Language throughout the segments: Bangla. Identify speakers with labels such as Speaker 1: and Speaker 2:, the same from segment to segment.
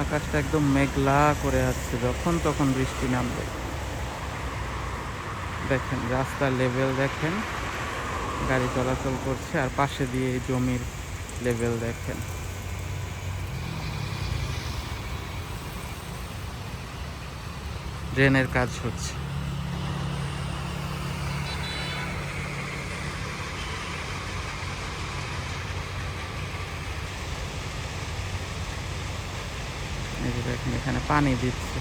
Speaker 1: আকাশটা একদম মেঘলা করে আছে, যখন তখন বৃষ্টি নামবে। দেখেন রাস্তার লেভেল দেখেন, গাড়ি চলাচল করছে, আর পাশে দিয়ে এই জমির লেভেল দেখেন। ড্রেনের কাজ হচ্ছে। এই যে দেখেন এখানে পানি দিচ্ছে।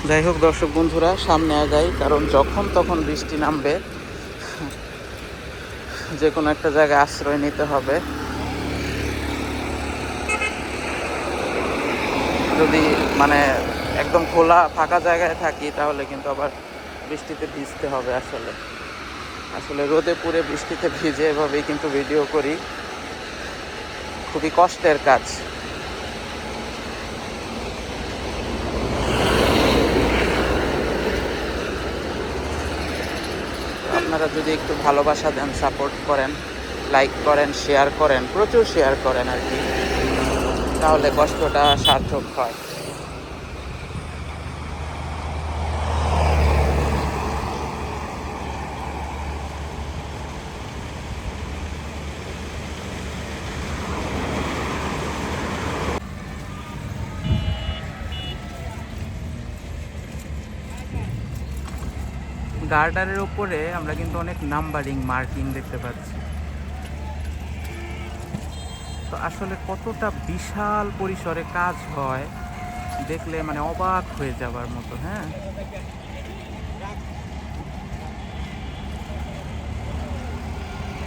Speaker 1: যাই হোক দর্শক বন্ধুরা, সামনে আগাই, কারণ যখন তখন বৃষ্টি নামবে, যে কোনো একটা জায়গায় আশ্রয় নিতে হবে। যদি মানে একদম খোলা ফাঁকা জায়গায় থাকি তাহলে কিন্তু আবার বৃষ্টিতে ভিজতে হবে। আসলে আসলে রোদে পুড়ে বৃষ্টিতে ভিজে এভাবেই কিন্তু ভিডিও করি, খুবই কষ্টের কাজ। আপনারা যদি একটু ভালোবাসা দেন, সাপোর্ট করেন, লাইক করেন, শেয়ার করেন, প্রচুর শেয়ার করেন আর কি, তাহলে কষ্টটা সার্থক হয়। গার্ডারের উপরে আমরা কিন্তু অনেক নাম্বারিং মার্কিং দেখতে পাচ্ছি। তো আসলে কতটা বিশাল পরিসরে কাজ হয় দেখলে মানে অবাক হয়ে যাবার মতো। হ্যাঁ,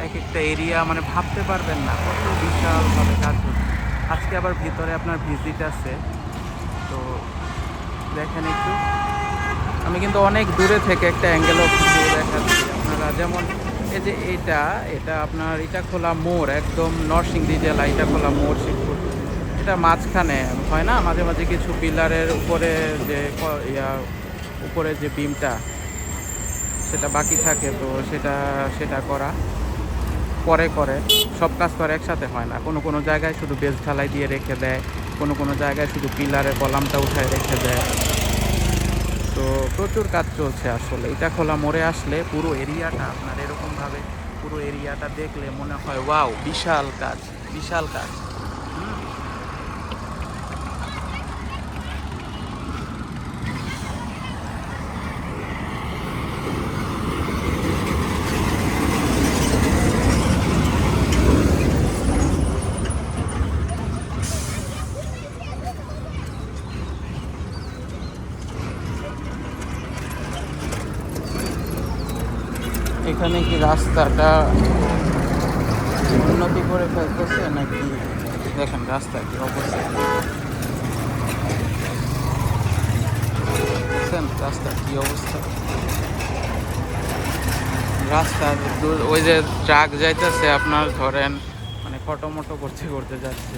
Speaker 1: এক একটা এরিয়া মানে ভাবতে পারবেন না কত বিশালভাবে কাজ হচ্ছে। আজকে আবার ভিতরে আপনার ভিজিট আছে, তো দেখেন একটু। আমি কিন্তু অনেক দূরে থেকে একটা অ্যাঙ্গেল অফ ভিউ দেখাচ্ছি আপনারা। যেমন এই যে এটা এটা আপনার ইটাখোলা মোড়, একদম নরসিংদী জেলা ইটাখোলা মোড়, শিবপুর। এটা মাঝখানে হয় না মাঝে মাঝে কিছু পিলারের উপরে যে উপরে যে বিমটা সেটা বাকি থাকে, তো সেটা সেটা করা পরে করে। সব কাজ তো আর একসাথে হয় না, কোনো কোনো জায়গায় শুধু বেজ ঢালাই দিয়ে রেখে দেয়, কোনো কোনো জায়গায় শুধু পিলারের কলামটা উঠায় রেখে দেয়। তো প্রচুর কাজ চলছে আসলে। ইটাখোলা মোড়ে আসলে পুরো এরিয়াটা আপনার এরকমভাবে, পুরো এরিয়াটা দেখলে মনে হয় ওয়াও, বিশাল কাজ, বিশাল কাজ। এখানে কি রাস্তাটা উন্নতি করে ফেলতেছে নাকি? দেখেন রাস্তা কি অবস্থা, দেখছেন রাস্তার কি অবস্থা। রাস্তা ওই যে ট্রাক যাইতেছে আপনার, ধরেন মানে কটমটো করতে করতে যাচ্ছে।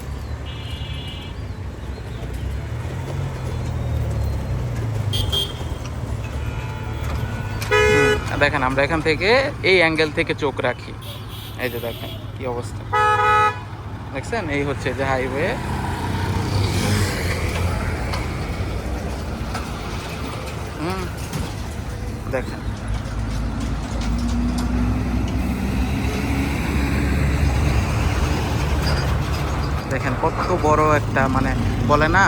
Speaker 1: দেখেন আমরা এখান থেকে এই অ্যাঙ্গেল থেকে চোখ রাখি, এই যে দেখেন কি অবস্থা, দেখছেন? এই হচ্ছে যে হাইওয়ে। দেখেন দেখেন কত বড় একটা মানে বলে না,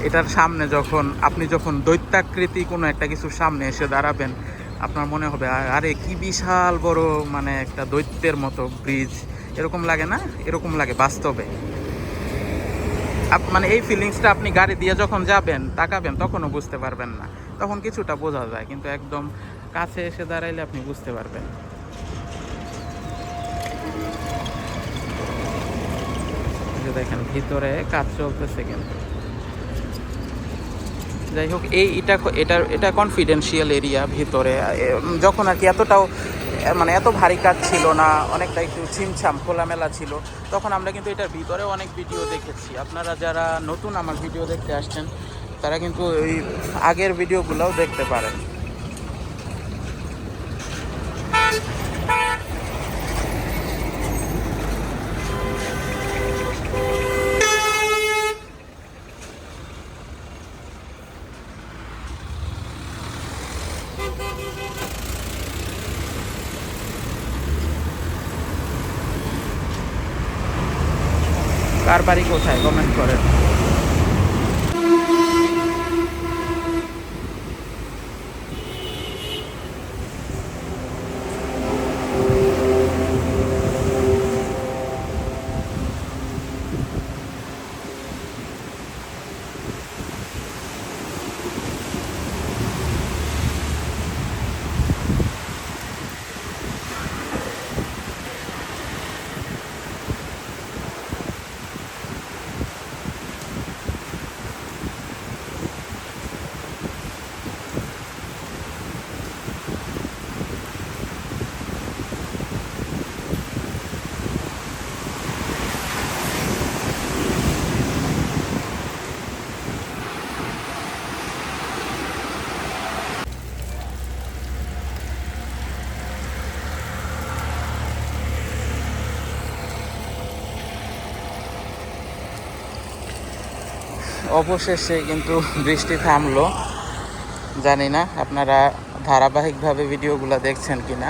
Speaker 1: এটার সামনে যখন আপনি যখন দৈত্যাকৃতি কোনো একটা কিছুর সামনে এসে দাঁড়াবেন, আপনার মনে হবে আরে কি বিশাল বড়, মানে একটা দৈত্যের মতো ব্রিজ, এরকম লাগে না? এরকম লাগে বাস্তবে। মানে এই ফিলিংসটা আপনি গাড়ি দিয়ে যখন যাবেন, তাকাবেন, তখনও বুঝতে পারবেন না। তখন কিছুটা বোঝা যায়, কিন্তু একদম কাছে এসে দাঁড়াইলে আপনি বুঝতে পারবেন। যে দেখেন ভিতরে কাজ চলতেছে কিন্তু। যাই হোক, এটা কনফিডেন্সিয়াল এরিয়া ভিতরে। যখন আর কি এতটাও মানে এত ভারী কাজ ছিল না, অনেকটা একটু ছিমছাম খোলামেলা ছিল, তখন আমরা কিন্তু এটার ভিতরে অনেক ভিডিও দেখেছি। আপনারা যারা নতুন আমার ভিডিও দেখতে আসছেন তারা কিন্তু ওই আগের ভিডিওগুলোও দেখতে পারেন। কার বাড়ি কোথায় কমেন্ট করেন। অবশেষে কিন্তু বৃষ্টি থামলো। জানি না আপনারা ধারাবাহিকভাবে ভিডিওগুলো দেখছেন কিনা।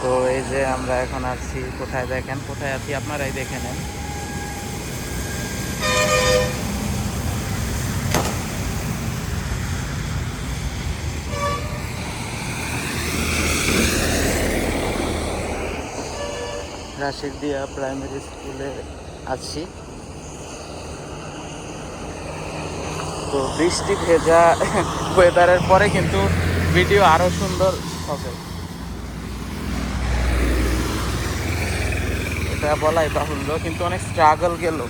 Speaker 1: তো এই যে আমরা এখন আছি কোথায়, দেখেন কোথায় আছি, আপনারাই দেখে নেন। রাশিদিয়া প্রাইমারি স্কুলে আছি। তো বৃষ্টি ভেজা ওয়েদারের পরে কিন্তু ভিডিও আরো সুন্দর হবে, এটা বলাই বাহুল্য। কিন্তু অনেক স্ট্রাগল গেল।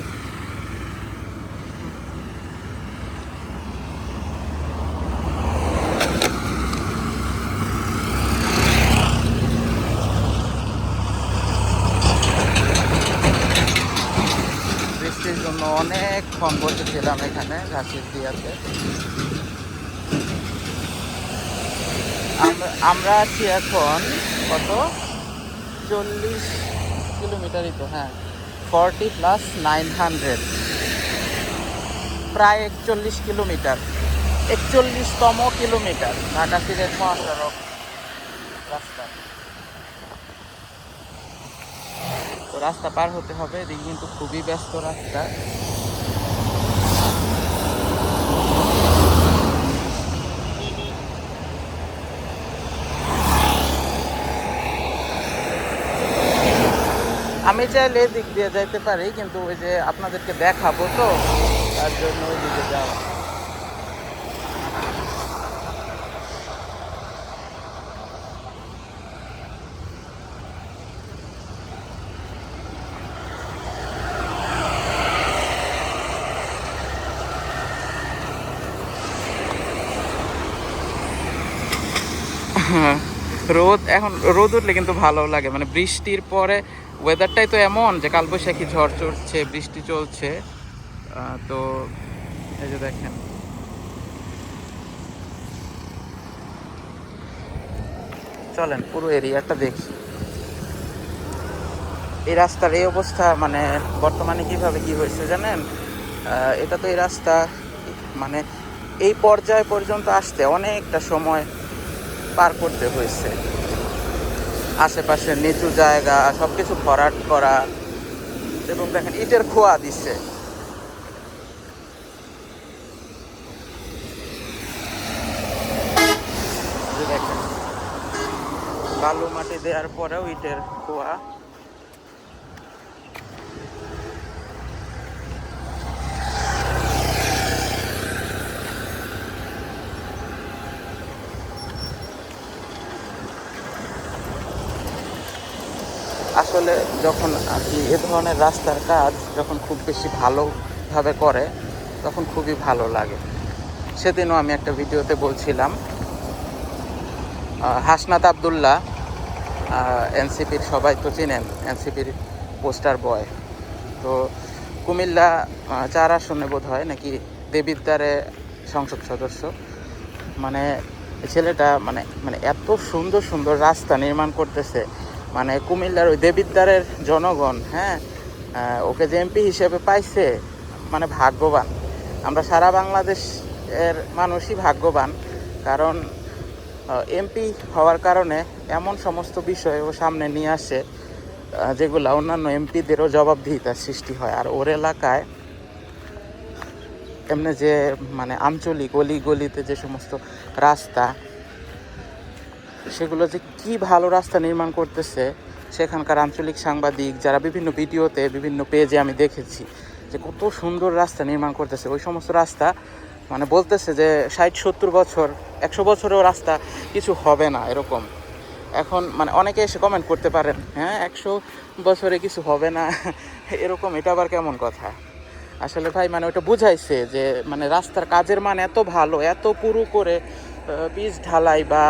Speaker 1: বৃষ্টির জন্য অনেকক্ষণ বসেছিলাম এখানে রাশিদিয়াতে। আমরা আছি এখন কত 40 কিলোমিটারই তো, হ্যাঁ 40 + 900, প্রায় 41 কিলোমিটার, 41তম কিলোমিটার ঢাকা সিলেট মহাসড়ক রাস্তা। তো রাস্তা পার হতে হবে, এদিকে কিন্তু খুবই ব্যস্ত রাস্তা। আমি চাইলে এদিক দিয়ে যাইতে পারি, কিন্তু ওই যে আপনাদেরকে দেখাবো তো, তার জন্য ওই দিকে যাওয়া। রোদ উঠলে কিন্তু ভালো লাগে, মানে বৃষ্টির পরে ওয়েদারটাই তো এমন যে কালবৈশাখী ঝড় চলছে, বৃষ্টি চলছে। তো এই যে দেখেন, চলেন পুরো এরিয়াটা দেখি। এই রাস্তার এই অবস্থা মানে বর্তমানে কিভাবে কি হয়েছে জানেন? এটা তো এই রাস্তা মানে এই পর্যায় পর্যন্ত আসতে অনেকটা সময় পার করতে হয়েছে। আশেপাশের নিচু জায়গা সব কিছু ভরাট করা, এবং দেখেন ইটের খোয়া দিচ্ছে। দেখেন বালু মাটি দেওয়ার পরেও ইটের খোয়া। আসলে যখন আর কি এ ধরনের রাস্তার কাজ যখন খুব বেশি ভালোভাবে করে তখন খুবই ভালো লাগে। সেদিনও আমি একটা ভিডিওতে বলছিলাম। হাসনাত আবদুল্লাহ, এনসিপির সবাই তো চিনেন, এনসিপির পোস্টার বয়। তো কুমিল্লা 4 আসনে বোধ হয় নাকি দেবিদ্বারে সংসদ সদস্য। মানে ছেলেটা মানে মানে এত সুন্দর সুন্দর রাস্তা নির্মাণ করতেছে, মানে কুমিল্লার ওই দেবিদ্বারের জনগণ, হ্যাঁ, ওকে যে এমপি হিসেবে পাইছে, মানে ভাগ্যবান। আমরা সারা বাংলাদেশের মানুষই ভাগ্যবান, কারণ এমপি হওয়ার কারণে এমন সমস্ত বিষয় ও সামনে নিয়ে আসে যেগুলো অন্যান্য এমপিদেরও জবাবদিহিতার সৃষ্টি হয়। আর ওর এলাকায় এমনি যে মানে আঞ্চলিক গলিতে যে সমস্ত রাস্তা, সেগুলো যে কি ভালো রাস্তা নির্মাণ করতেছে, সেখানকার আঞ্চলিক সাংবাদিক যারা বিভিন্ন ভিডিওতে বিভিন্ন পেজে আমি দেখেছি যে কত সুন্দর রাস্তা নির্মাণ করতেছে। ওই সমস্ত রাস্তা মানে বলতেছে যে 60-70 বছর, 100 বছরেও রাস্তা কিছু হবে না এরকম। এখন মানে অনেকে এসে কমেন্ট করতে পারেন, হ্যাঁ 100 বছরে কিছু হবে না এরকম, এটা আবার কেমন কথা? আসলে ভাই মানে ওটা বুঝাইছে যে মানে রাস্তার কাজের মান এত ভালো, এত পুরু করে পিচ ঢালাই বা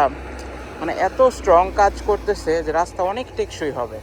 Speaker 1: মানে এত স্ট্রং কাজ করতেছে যে রাস্তা অনেক টেকসই হবে।